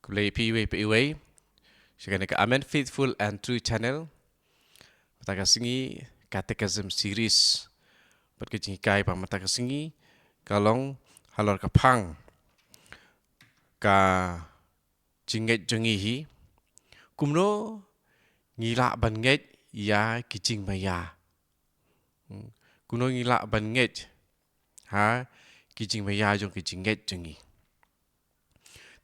Kulay PUA Sekarang ke Amen Faithful and True Channel Mataka singi Catechism Series Berkejingkai pa mataka singi Kalong halor kapang Ka Jinget jongihi Kumno Ngilak banget Ya kijing maya Kumno ngilak banget Ha Kijing maya jong kijinget jongi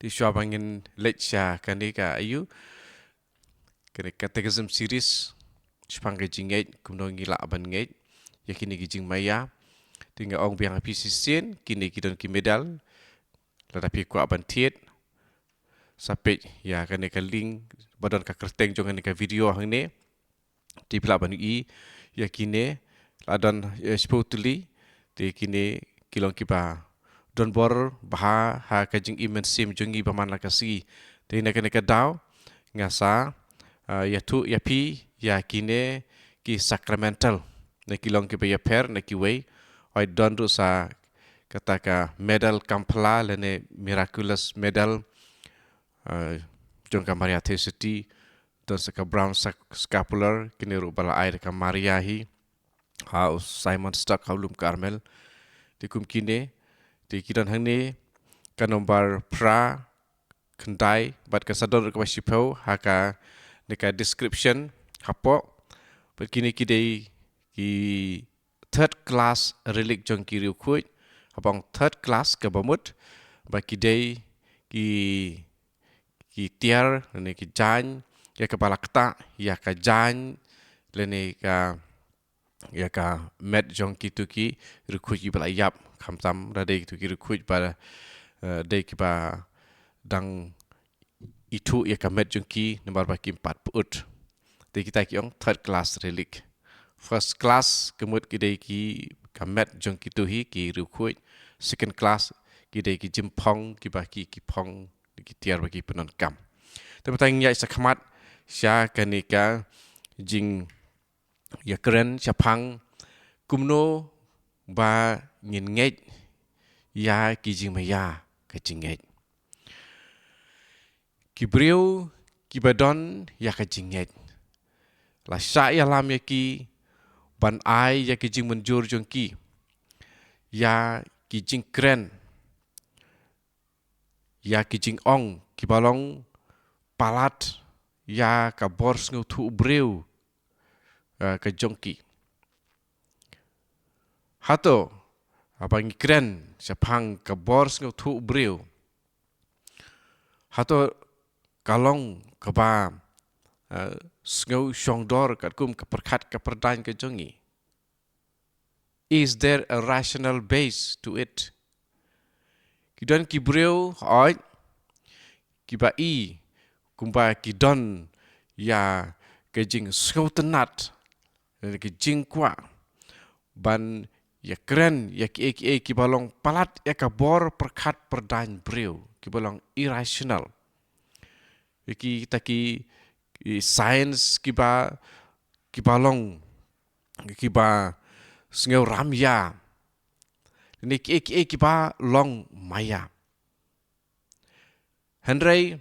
Di syua bangin let sya Kanika ayu Kena Catechism Series Sepang kijinget Kumno ngilak banget Ya kini kijing maya Tinggal orang biang api sisin Kini kidon ki medal Ladapi kuat bantiet Sampai ya kena ke link Badan ka kerteng Jangan ka video hang ni Di pelak banu i Ya kini Ladan seputuli Di kini Kilong kiba Don bor Baha Ha kajing imen sim Jungi baman la kasi Di nak kena ke daw Ngasa Ya tu ya pi Ya kini Ki sacramental Na kilong kiba ya per Na kiway Oi don ru sa Kata ka medal kampala Lene miraculous medal John Maria Theosity Don saka brown scapular Kini ru bala air ka Maria hi Ha Simon Stock Haulum Carmel Di kum kini Di kidan hang ni Ka nombar pra Kendai Bat ka sadon ka wasipau Ha ka Nika description Hapok Bat kini kidai Ki third class relic jong kiri ukut Habang third class ka bamut Bat kidai Ki tiar Lene ki jan Ya ka balakta Ya ka jan Lene ka Ya ka med jong kitu ki Rukut ki bala yap Kamtam radai kitu ki rukut pada Dai ki ba Dang Itu ya ka med jong ki Nomor baki 4 put Dai kita ki ong third class relic First class Kemud ki dai ki Ka med jong kitu hi Ki rukut Second class Ki dai ki jimpong Ki baki ki pong Ki tiar baki penon kam Tapi tanya isa khamat Sya kanika Jing Ya keren Syapang Kumno Ba Ngin nget Ya ki jing maya Ka jinget Ki beriu Ki badon Ya ka jinget La sya ya lam ya ki Ban ai ya ki jing menjur jong ki Ya ki jing keren Ya ki jing ong Ki balong Palat Ya ka bors ngau tu beriu Ka jong ki Hato Abang keren Syapang ka bors ngau tu beriu Hato Kalong Keba Ngau syongdor Kat kum keperkat keperdan ke jongi Is there a rational base to it? Kidon ki beriu Oit Kiba i Kumba kidon Ya Kejing ngau tenat Kejing kwa Ban Ya keren Ya ki balong palat Ya ka bor perkat perdan beriu Ki balong irrational Ki kita ki Sains kiba Kibalong Kiba Sengau ramya Ini kiba long maya Henry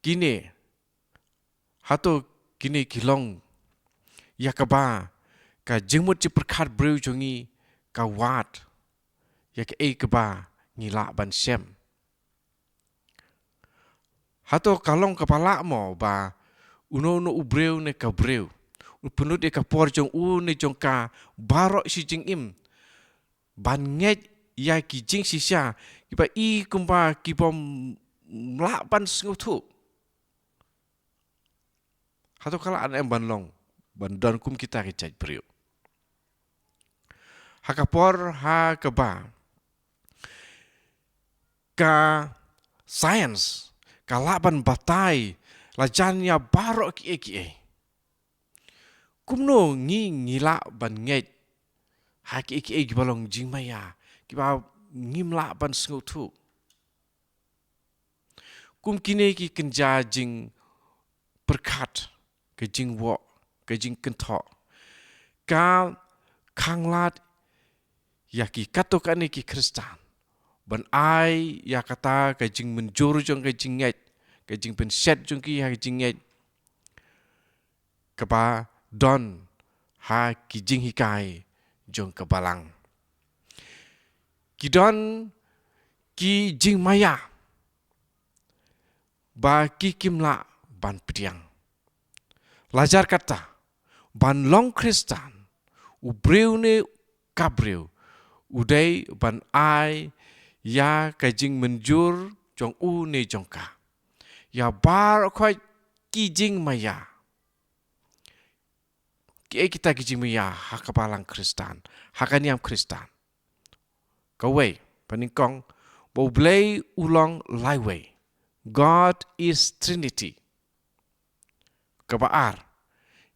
Kini Hato Kini kilong Ya kaba Ka jengmut ci perkat beriu jongi Ka wat Ya keba Ngilak ban syem Hato kalong kepala mo ba Uno ubreu ne ka breu Penut e ka por jong ne jong ka Barok si jing im Ban nget Ya ki jing si sya Kiba i kumba Kiba Mlak ban sengu tu Hato kala an ban long Ban don kum kita kecaj breu Hakapor ha keba Ka Science Kalaban batai Lajannya barok ki Kumno ngilak ban nget Ha ki balong jing maya Kiba ngimlak ban sengu tu Kum kini ki kenja jing Perkat Ke jing wok Ke jing kentok Ka Kanglat Ya ki katokan ki kristan ban ai ya kata ka jing menjur jong ka jinget ka jing pen set jong ki ha jinget ka ba don ha ki jing hikai jong ka balang ki don ki jing maya ba ki kimla ban priang lajar kata ban long kristan u breu ne kabreu udai ban ai ya ka jing menjur jong u ne jong ka ya bar khoi ki jing maya ki kita ki jing maya ha ka balang kristan ha ka niam kristan ka wei paningkong bo blei ulong lai wei God is Trinity kabaar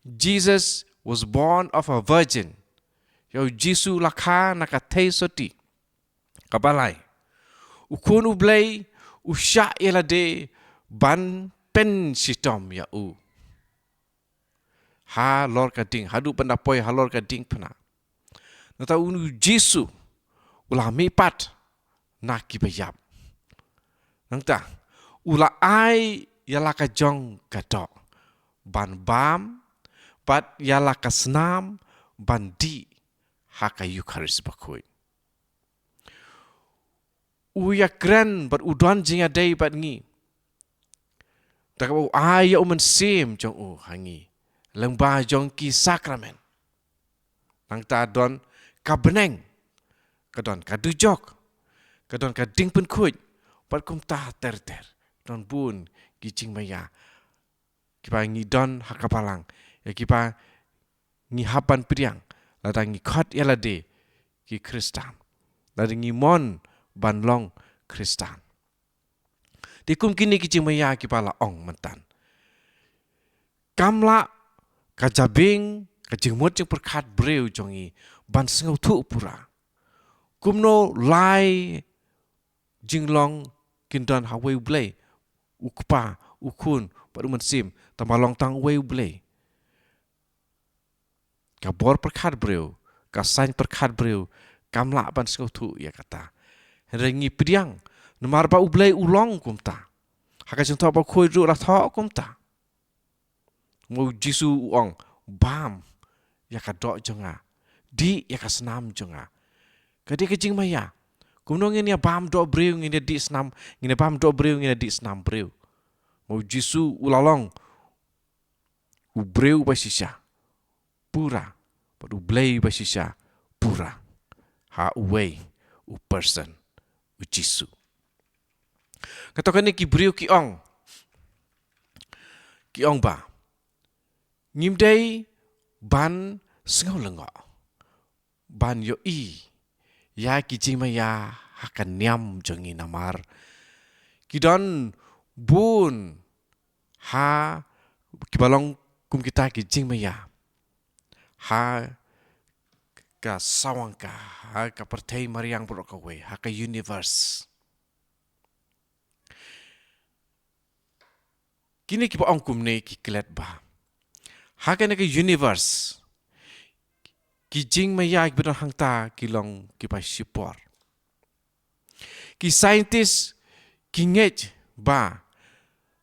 Jesus was born of a virgin yo Jisu lakha nakathei soti kabalai ukun ublei usha elade ban pen sitom ya u ha lor ka ding hadu pandapoi ha lor ka ding phana nata unu Jisu ula mi pat na ki bayap nangta ula ai yala ka jong ka to ban bam pat yala ka snam ban di haka Eucharist bakoi uya kren bat udon jinga dei bat ngi tak u ai ya umen sim jong u hangi lengba jong ki sakramen nangta don ka beneng ka don ka dujok ka don ka ding pen khuj pat kum ta ter don bun ki jing maya kipa ngi don hakapalang ya kipa ngi hapan priang lada ngi khot yala de ki kristan lada ngi mon ban long kristan di kum kini ki jing maya kipa la ong mentan kamla ka jabing ka jing mot jing perkhat breu jongi ban sengau thu pura kumno lai jinglong kindan hawei blei ukpa ukun padu mensim tamalong tang wei blei ka bor perkhat breu ka sain perkhat breu kamla ban sengau thu ya kata rengi priang nomar ba ublei ulong kumta haka jeng tho ba khoi ru la tho kumta mo Jisu uong bam ya ka do jonga di ya ka snam jonga kadi ke jing maya kumno ngin ya bam do breu ngin di snam ngin bam do breu ngin di snam breu mo Jisu ulalong u breu ba shisha pura padu blei ba shisha pura ha uwei u person u Jisu katokan ni ki breu ki ong ba ngimdei ban sengau lengo ban yo i ya ki jing maya hakan niam jongi namar kidon bun ha kibalong kum kita ki jing maya ha ka sawangka ha ka pertei mariang brokawe ha ka universe kini ki ong kum ne ki klet ba ha ka ne ka universe ki jing maya ki bedon hangta ki long ki pa sipor ki scientist ki ngej ba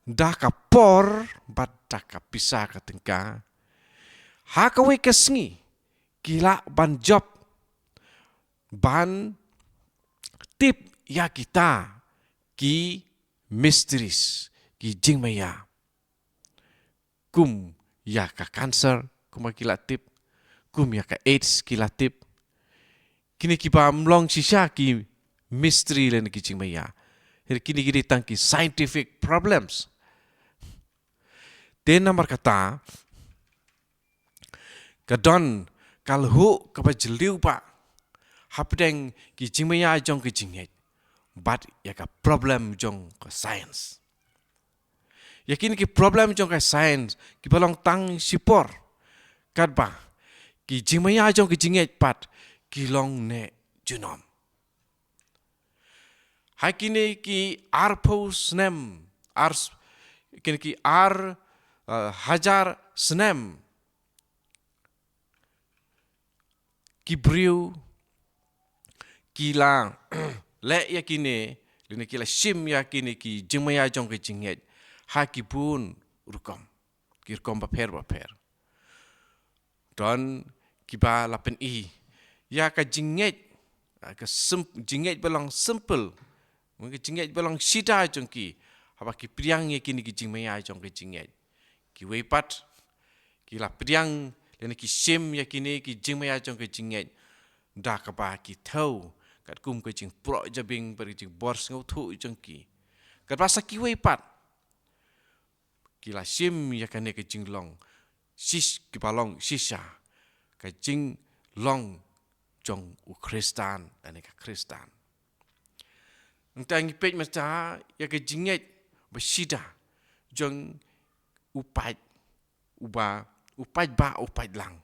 dah ka por bat dah ka pisah ka tengka ha ka we ka sngi kila ban job ban tip ya kita ki mysteries ki jing maya kum ya ka cancer kum kila tip kum ya ka AIDS kila tip kini ki pa mlong shisha ki mystery len ki jing maya kini kini tang ki scientific problems den nomor kata kadon kalhu ka ba jeliu pa hapdeng ki jing maya jong ki jing but ya ka problem jong ka science yakin ki problem jong ka science ki balong tang sipor kat ba ki jing maya jong ki jing pat ki long ne genome hakini ki arpo snem ars kini ki ar hajar snem ki briu ki la le yakine lene kila sim yakine ki jingmaya jong ke jinget ha ki pun rukom ba per don ki ba lapen ya ka jinget ka jinget belang simple mungkin jinget belang sida jong ki haba ki priang yakine ki jingmaya jong ke jinget ki weipat ki la priang lene ki sim yakine ki jingmaya jong ke jinget da ka ba ki thau kat kum ke jing pro jabing per jing bors ngau thu jong ki kat basa ki weipat ki la sim yakane ke jing long ki balong sisa ka jing long jong u Kristan dan ka Kristan entang pej masa ya ke jinget bersida jong upat upat lang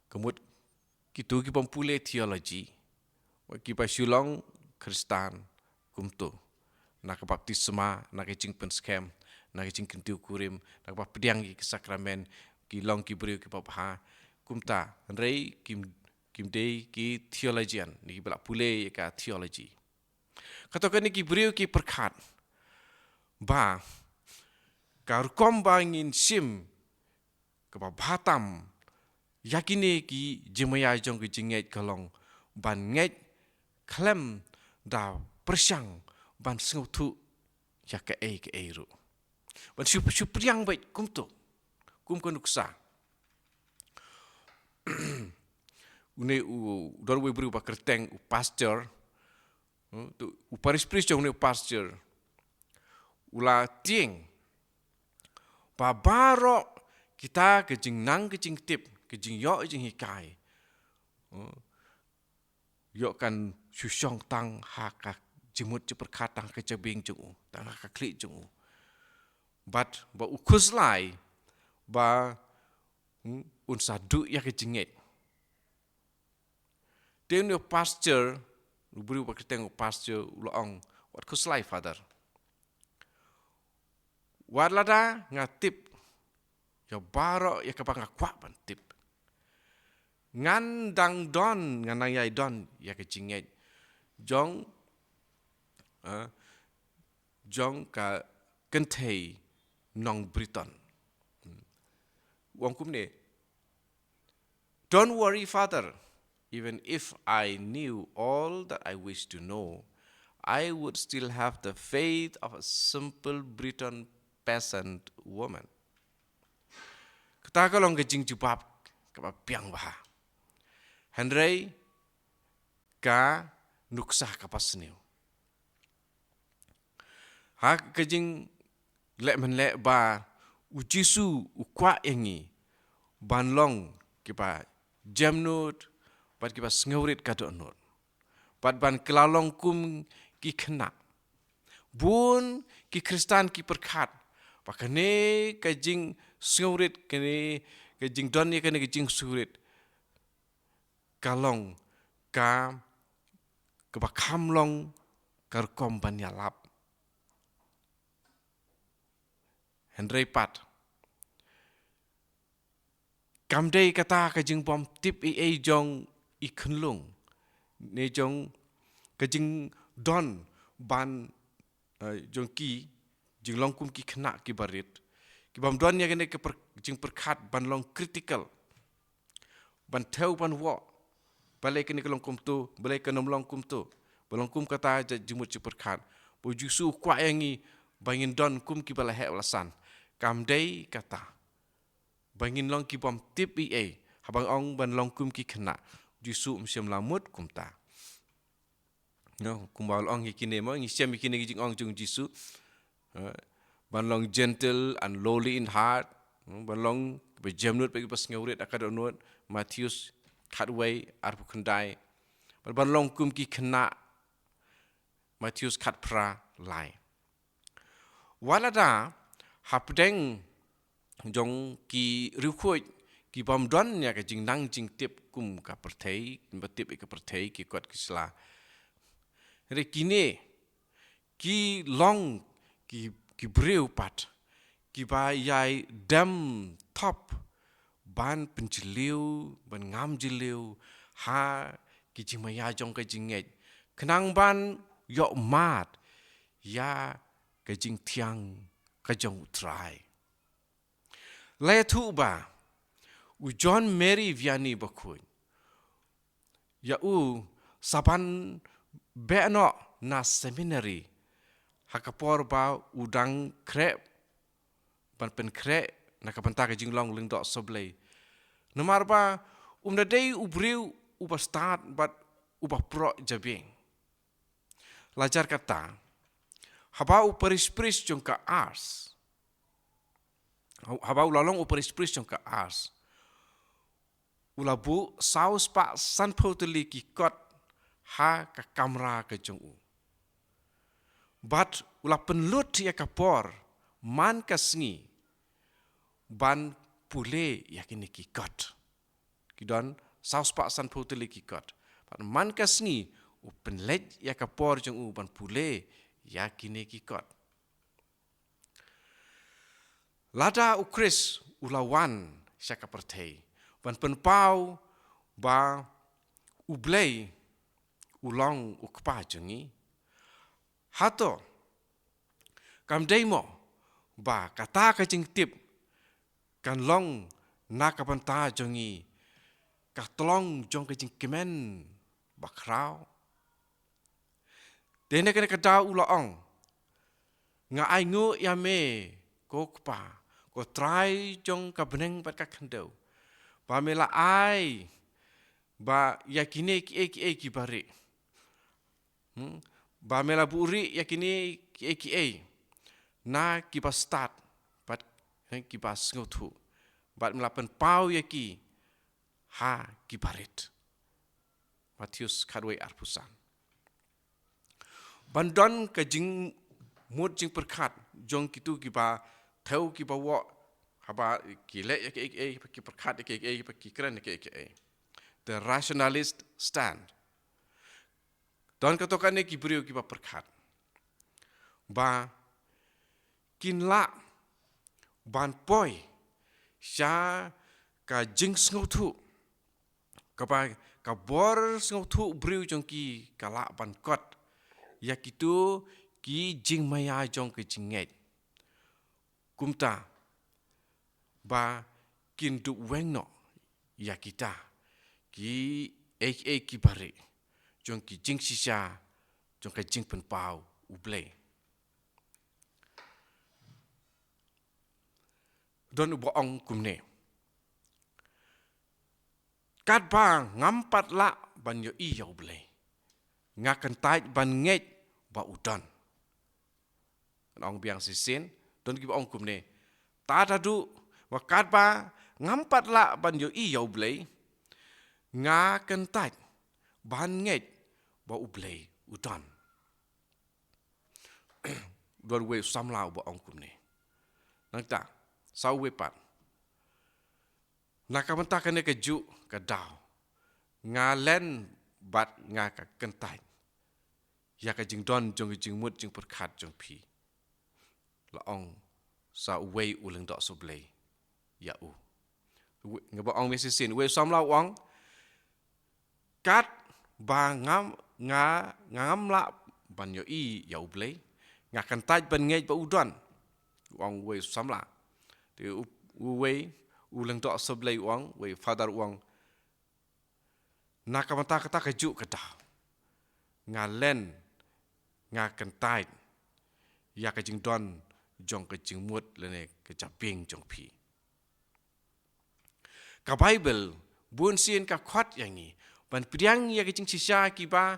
kemut kitu ki pompule theology ki pa sulong Kristan kumtu nak baptisma nak jing penskem nak jing kentiu kurim nak pa pediang ki sakramen ki long ki beriu ki pa kumta rei kim dei ki theologian ni bela pule ka theology katakan ki beriu ki perkat ba kar kombangin sim ke batam yakini ki jemaya jong ki jinget kalong ban nget klem da persang ban sengutu ya ke ru ban supriang baik kumtu kum konuksa une dor we bru ba kerteng u pastor u paris jong ne pastor ula ting ba baro kita ke jing nang ke jing tip ke jing yo jing hikai yo kan susong tang haka jimut je perkatang ke jabing jung tang haka klik jung but ba ukus lai ba unsadu ya ke jinget den yo pastor buru ba keteng pastor ulang wat kus lai father warlada ngatip ya baro ya kapang kwa ban tip ngan dang don ngan nang yai don ya ke jinget jong ka kentei nong Briton wong kum ne don't worry father even if I knew all that I wish to know I would still have the faith of a simple Briton peasant woman kata kalong ke jing jubab ka piang bah Henry ka nuksah ka pasniu ha ke jing le men le ba ujisu ukwa engi banlong ki ba jamnut pat ki ba ngaurit ka donut pat ban kelalong kum ki khna bun ki Kristan ki perkat pakane ka jing ngaurit kene ka jing don ni kene ka jing surit kalong ka ba khamlong kar kom ban yalap Henry pat kamdei kata ka jing bom tip jong i khnlung ne jong ka jing don ban jong ki jing long kum ki khna ki barit ki bom don ya kene ke jing perkat ban long critical ban theu ban wo balai kene long kum tu balai kenom long kum tu balong kum kata jimut ci perkat bo jusu kwa yangi bangin don kum ki bala he ulasan kamdei kata bangin long ki bom tip habang ong ban long kum ki khna jusu msiam lamut kum ta no kumbal ong hikine mo ngi siam hikine gi ong jung jisu ban long gentle and lowly in heart ban long be jamnut be pas ngaurit akadonut Matthews khatway arpu khandai ban long kum ki khna Matthews khat pra lai walada hapdeng jong ki rukhoi ki bom don ya ka jing nang jing tip kum ka perthei batip ka perthei ki kwat kisla re kine ki long ki breu pat ki ba yai dam top ban penjiliu ban ngam jiliu ha kijing maya jong kijing nget kenang ban yok mat ya kijing tiang kajong try le tu ba u John Mary Vianney bakun ya u saban beno na seminary hakapor ba udang krep ban pen krep na kapanta kijing long ling dok soblei nomar ba na day ubriu uba start but uba pro jabing lajar kata haba uperis-peris jong ka ars haba ulalong uperis-peris jong ka ars ulabu saus pa san poteli ki kot ha ka kamera ke jong u but ula penlut ya kapor man kasngi ban pule yakini ki kot kidon saus pa san poteli ki kot ban man kasngi u penlet ya kapor jong u ban pule yakini ki kot lada u Chris ulawan syaka pertei ban penpau ba ublei ulong ukpa jengi hato kam demo ba kata ka jing tip kan long na kapanta jengi ka tolong jong ka jing kemen bakrau dene kena kada ulaong nga ai ngu ya me ko kpa ko try jong ka beneng pat ka khandau ba mela ai ba yakine ki bare ba mela buri yakine ki na ki ba start pat ki ba ngotu ba melapan pau yaki ha ki barit Matius kadwai arpusan bandon ka jing mut jing perkat jong kitu ki ba thau ki ba wo haba ki le ki perkat ki keren the rationalist stand don katokan ki beriu ki ba perkat ba kinla ban poi sya ka jing sngotu ka ba ka bor sngotu beriu jong ki kala ban kot ya kitu ki jing maya jong ki jinget kumta ba kin du wengno ya kita ki ki bare jong ki jing sisa jong ka jing pen pau uble don uboong kumne kat ba ngampat la ban yo i yo ble ngakan tait ban nget ba udan ong biang sisin don ki ong kumne ta du wakat ba ngampat la ban yo i yo ble ngakan tait ban nget ba uble udan don we samlau ba ong kumne nang ta sau we pat nakamanta kane ke ju ka dau ngalen bat nga ka kentai ya ka jing don jong jing mut jing perkat jong pi la ong sa we uleng dok soble ya u ngaba ong mesisin we samla wang kat ba ngam la ban yo i ya uble nga kentai ban ngej ba udon wang we samla te we uleng dok soble wang we father wang nakamanta kata keju kata ngalen nga kentai ya ka jing don jong ka jing mut lene ka japing jong pi ka bible bun sin ka khot yangi ban priang ya ka jing sisa ki ba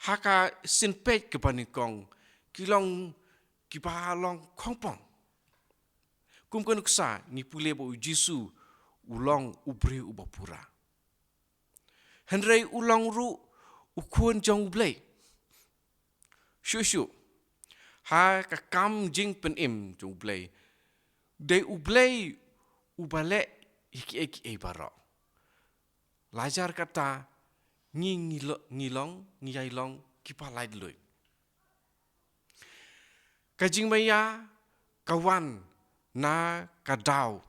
haka sin pet ke panikong kilong ki ba long khongpong kum kunuksa ni pule bo jisu ulong ubri ubapura Henry ulang ru ukun jong ublay. Shushu. Ha ka kam jing pen im jong ublay. De ublay ubale iki baro. Lajar kata ngilong ngiyailong kipalai dului. Kajing maya kawan na kadau.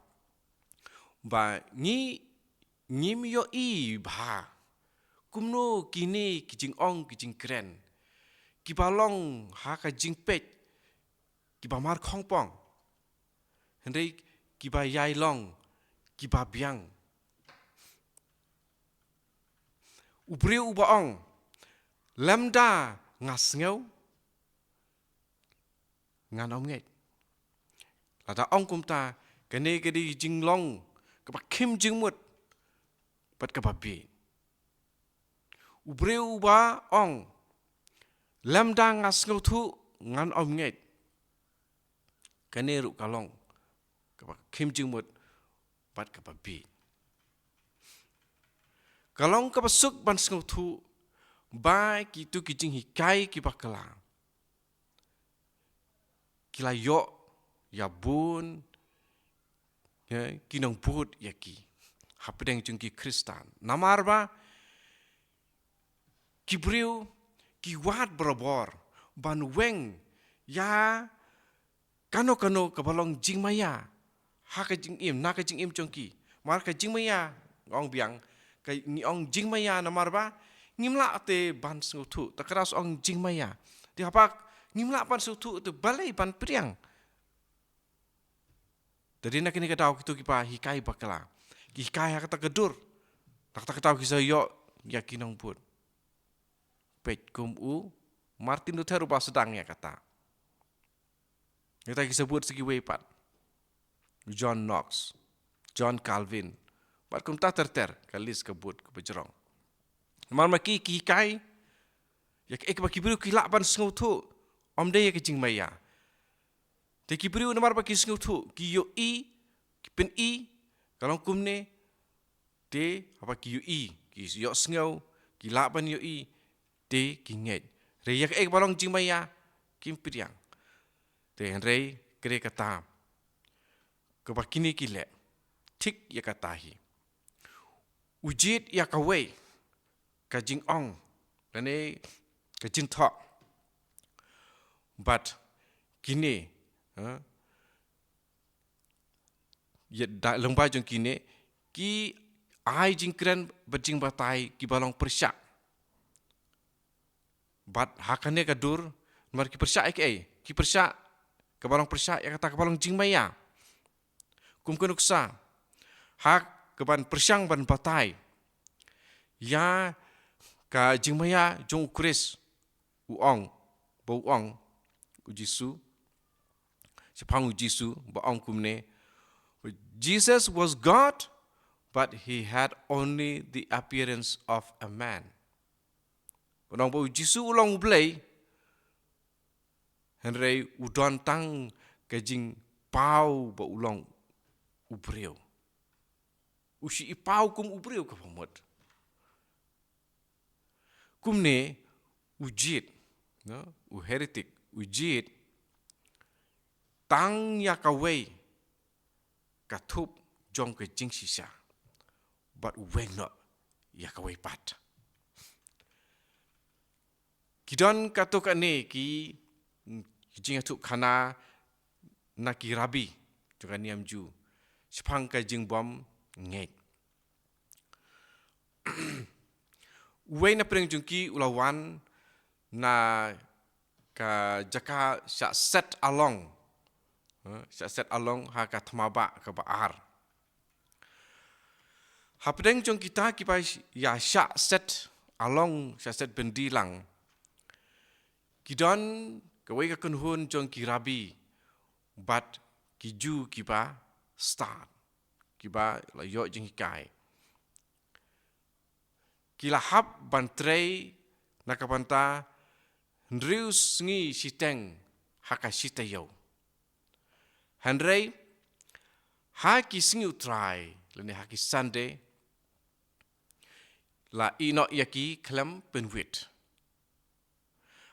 Ba ngim yo i ba kumno kini kijing ong kijing kren. Kiba long ha ka jing pet. Kiba mar khong pong. Hendai kiba yai long. Kiba biang. Ubriu uba ong. Lemda ngas ngau. Ngan om nget. Lada ong kumta kene kedi jing long. Kaba kim jing mut. Pat kaba bi. Ubriu uba ong. Lemda ngas ngau tu ngan om nget. Kene ru kalong. Kaba kim jing mut. Pat kaba bi. Kalong kaba suk ban ngau tu. Bai kitu kijing hikai kiba kelang. Kila yok ya bun ya kinong bud ya ki hapedeng jungki Kristan namar ba kibriu kiwat berobor ban weng ya kano kabalong jing maya ha ka jing im na ka jing im jungki mar ka jing maya ngong biang ka ni ong jing maya namar ba ngimla te ban sengutu takras ong jing maya di hapak ngimla pan sutu tu balai pan priang. Jadi nak ini ketau kitu kipa hikai bakala. Hikai kata kedur. Tak ketau kisah yo yakinong pun. Pet kum u Martin Luther ubah sedangnya kata. Kita kisah buat segi wepat. John Knox, John Calvin. Pat kum ta terter kalis kebut kebejerong. Mar maki hikai yak ek baki biru kilak ban sengutu. Om dia kecing maya. Te kibriu namar baki sengutu ki yo i ki pen i kalong kumne te apa ki yo i ki yo sengau ki laban yo i te ki nget. Re yak ek balong jing maya kim priang. Te re kre kata. Ke bakini ki le. Tik ya katahi. Ujit ya kawe ka jing ong rene ka jing thok. But kini ya lengba jong kini ki ai jing kren berjing batai ki balong persyak. But hakane kadur mar ki persyak ki persyak ke balong persyak ya kata ke balong jing maya. Kum kenuksa hak ke ban persyang ban batai ya ka jing maya jong ukris uong bau ong ujisu sepang ujisu baong kumne Jesus was God but he had only the appearance of a man. Orang bau ujisu ulang ublay henrei udon tang kajing pau ba ulang ubreu usi ipau kum ubreu ka pamot kumne ujit no heretic ujit tang ya kawei katup jong ke jing sisa but weng no ya kawei pat kidon katuk ane ki jing atuk kana naki rabi juga niam ju sepang ka jing bom ngek wei na preng jungki ulawan na ka jaka sya set along ha ka thmaba ka baar hapdeng jong kita kipa ya sya set along sya set bendilang kidon ka wei ka kunhun jong kirabi but kiju kiba start kiba la yo jing kai kila hap bantrei nakapanta Ndrius ngi siteng haka sitayo. Handrei haki singu try lene haki Sunday la ino yaki klem penwit.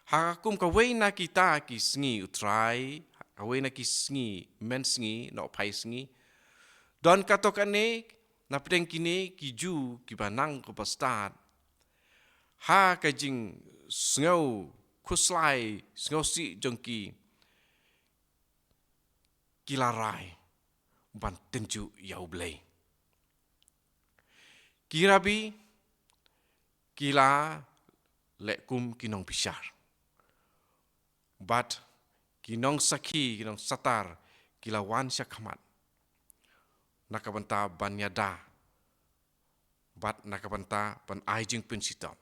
Hakakum kawai na kita ki singi utrai kawai na ki singi men singi no pai singi. Don katokane na pedeng kini ki ju ki banang ko pastad. Ha kajing sngau kuslai ngosi jongki kilarai ban tenju yau blei kirabi kila lekum kinong bishar. Bat kinong saki kinong satar kila wan syakhamat. Nakabanta ban yada. Bat nakabanta ban aijing pensitam.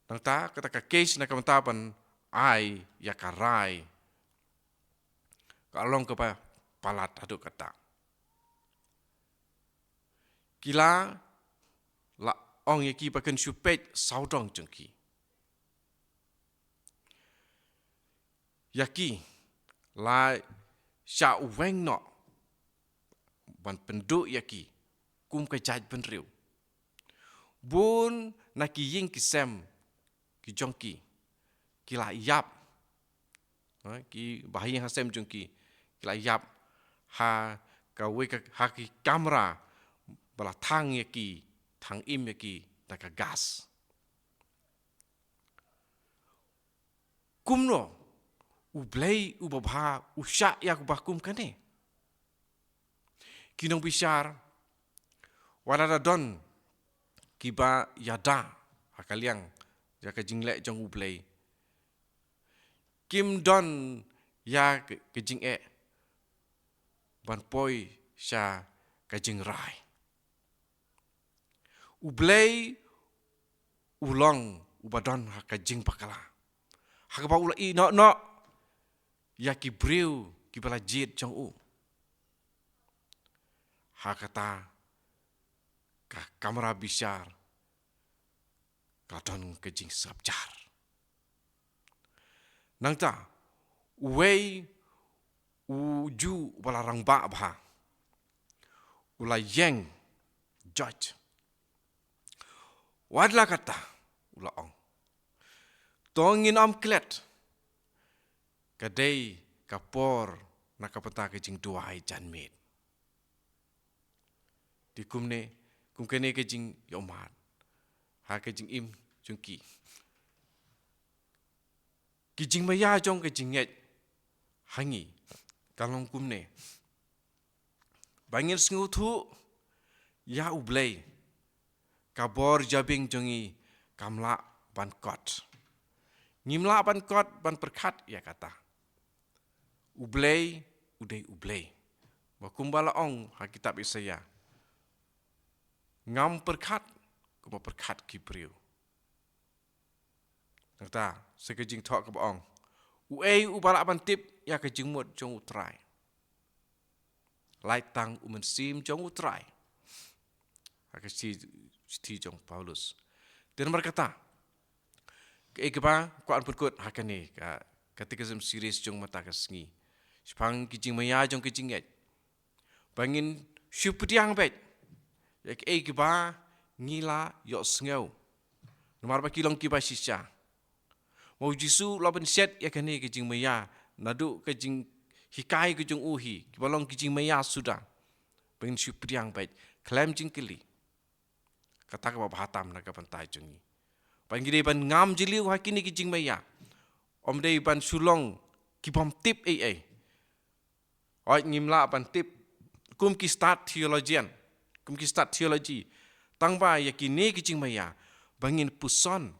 Nangta kata kes nakabanta ban ai yakarai. Kalong kepa palat aduk kata. Kila la ong yaki pakan supet saudong jengki. Yaki la sya uweng no ban penduk yaki kum kejaj penriu. Bun naki ying kisem ki jongki kila yap ki bahaya hasem jongki kila yap ha kawe ha ki kamera bala thang yaki thang im yaki taka gas. Kumno ublei ubabha usyak yak bakum kane. Kinong bishar wadada don kiba yada hakaliang jaka jinglek jong ublei. Kim don ya kejing ban poi sya kajing rai. Ublei ulong ubadon hakajing pakala. Hakaba ula i no ya ki briu ki bala jit jong u. Hakata ka kamera bishar kadon kejing sabjar. Nangta uwei uju balarang ba bha. Ula yeng judge. Wadla kata ula ong. Tongin om klet. Kadai kapor nakapata kejing duai janmit. Di kumkene kejing yomat. Ha kejing im jungki. Kejing maya jong kejing nyet hangi kalong kumne. Bangin sengutu ya ublei kabor jabing jongi kamla ban kot. Ngimla ban kot ban perkat ya kata. Ublei udai ublei. Bakumbala ong ha kitab Yesaya. Ngam perkat kuma perkat kipriu. Kata sekejing tok ke ong. Uei ubala ban tip ya kejing mut jong utrai. Lai tang umensim jong utrai. Hakasi jong Paulus. Dan berkata, keikba kuan perkut hakani ketika sem series jong mata kesngi. Sepang kejing maya jong kejing yet. Bangin syuputiang bet. Ya keikba ngila yok sengau. Nomor bakilong kiba sisya. Mau jisu laban set ya kani kejing maya. Nadu kejing hikai kejing uhi. Kibalong kejing maya sudah. Bangin syuputiang bet. Klaim jingkili. Kata ke bahatam naga pantai jongi. Panggil ban ngam jiliu hakini kejing maya. Om dei ban sulong kibom tip Oi ngimla ban tip kum ki start theologian. Kum ki start theology. Tangba yakini kejing maya. Bangin puson.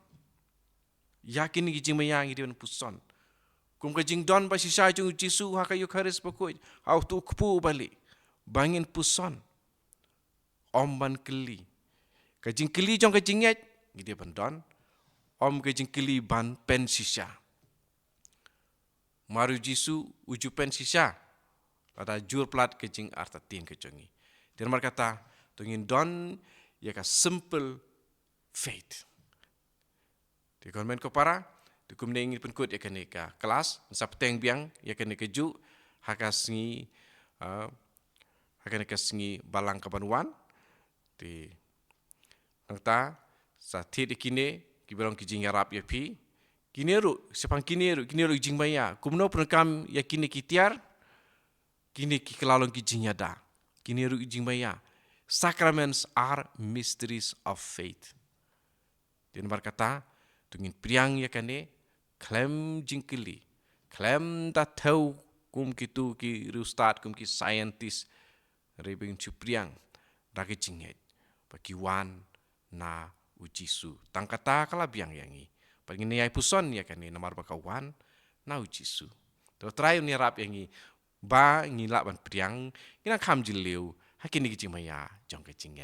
Yakini kejing maya ngi ban puson. Kum kejing don ba sisa jung Jisu hakayu karis bakoi. Au tu kupu balik. Bangin puson. Om ban keli. Kejing keli jong kejing yet. Ngi ban don. Om kejing keli ban pen sisa. Maru Jisu uju pen sisa. Pada jur plat kejing arta tin kejongi. Dan mereka kata, tungin don ya ka simple faith. Di konven ko para, di kumne ingin penkut ya kene ka kelas, sapteng biang ya kene keju, hakasngi balang kabanuan di nangta sa tit ikine kiberong kijing yarap ya pi. Kineru, sepang kineru jing maya. Kumno perekam ya kini kitiar, kini kikelalong kijing yada. Kineru jing maya. Sacraments are mysteries of faith. Dan berkata, tungin priang ya kane, klaim jingkili, klaim tak tahu kum kitu ki rustat kum ki scientist, rebing cupriang, ragi jinghet, bagi wan na ujisu. Tangkata kalabiang yangi. Pagin ni ay puson ya kan ni namar bakawan na ujisu. Terayu ni rap yangi ba ngila ban priang ina kam jiliu hakin ni kicing maya jong kecing